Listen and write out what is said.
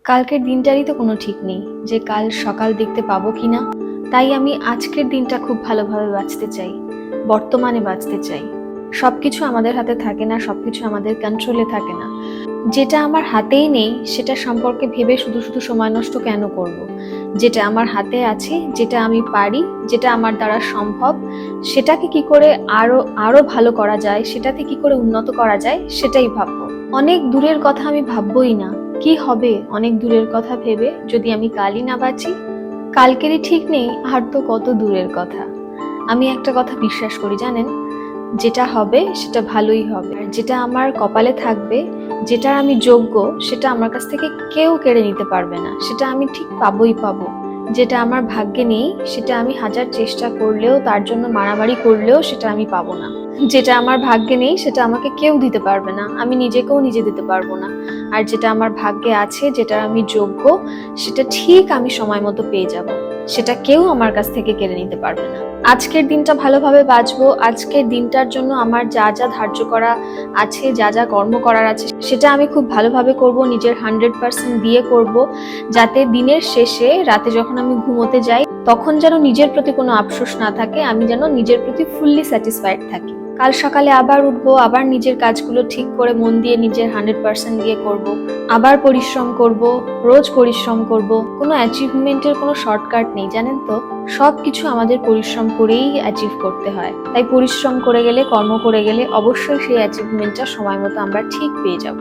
কালকের দিনটারই তো কোনো ঠিক নেই যে কাল সকাল দেখতে পাবো কিনা। তাই আমি আজকের দিনটা খুব ভালোভাবে বাঁচতে চাই, বর্তমানে বাঁচতে চাই। সবকিছু আমাদের হাতে থাকে না, সবকিছু আমাদের কন্ট্রোলে থাকে না। যেটা আমার হাতেই নেই সেটা সম্পর্কে ভেবে শুধু শুধু সময় নষ্ট কেন করব। যেটা আমার হাতে আছে, যেটা আমি পারি, যেটা আমার দ্বারা সম্ভব, সেটাকে কি করে আরো আরো ভালো করা যায়, সেটাতে কি করে উন্নত করা যায় সেটাই ভাববো। অনেক দূরের কথা আমি ভাববোই না। কি হবে অনেক দূরের কথা ভেবে যদি আমি কালই না বাঁচি? কালকেরই ঠিক নেই, আর তো কত দূরের কথা। আমি একটা কথা বিশ্বাস করি জানেন, যেটা হবে সেটা ভালোই হবে, আর যেটা আমার কপালে থাকবে, যেটা আমি যোগ্য, সেটা আমার কাছ থেকে কেউ কেড়ে নিতে পারবে না। সেটা আমি ঠিক পাবোই পাবো। যেটা আমার ভাগ্যে নেই সেটা আমি হাজার চেষ্টা করলেও, তার জন্য মারামারি করলেও সেটা আমি পাবো না। যেটা আমার ভাগ্যে নেই সেটা আমাকে কেউ দিতে পারবে না, আমি নিজেকেও নিজে দিতে পারবো না। আর যেটা আমার ভাগ্যে আছে, যেটা আমি যোগ্য, সেটা ঠিক আমি সময় মতো পেয়ে যাব। সেটা কেউ আমার কাছ থেকে কেড়ে নিতে পারবে না। আজকের দিনটা ভালোভাবে বাঁচবো। আজকের দিনটার জন্য আমার যা যা ধার্য করা আছে, যা যা কর্ম করার আছে, সেটা আমি খুব ভালোভাবে করব, নিজের 100% দিয়ে করব, যাতে দিনের শেষে রাতে যখন আমি ঘুমোতে যাই তখন যেন নিজের প্রতি কোনো আফসোস না থাকে, আমি যেন নিজের প্রতি ফুললি স্যাটিসফাইড থাকি। কাল সকালে আবার উঠবো, আবার নিজের কাজগুলো ঠিক করে মন দিয়ে নিজের 100% দিয়ে করব, আবার পরিশ্রম করব, রোজ পরিশ্রম করব। কোনো অ্যাচিভমেন্টের কোনো শর্টকাট নেই জানেন তো, সবকিছু আমাদের পরিশ্রম করেই অ্যাচিভ করতে হয়। তাই পরিশ্রম করে গেলে, কর্ম করে গেলে অবশ্যই সেই অ্যাচিভমেন্টটা সময় মতো আমরা ঠিক পেয়ে যাব।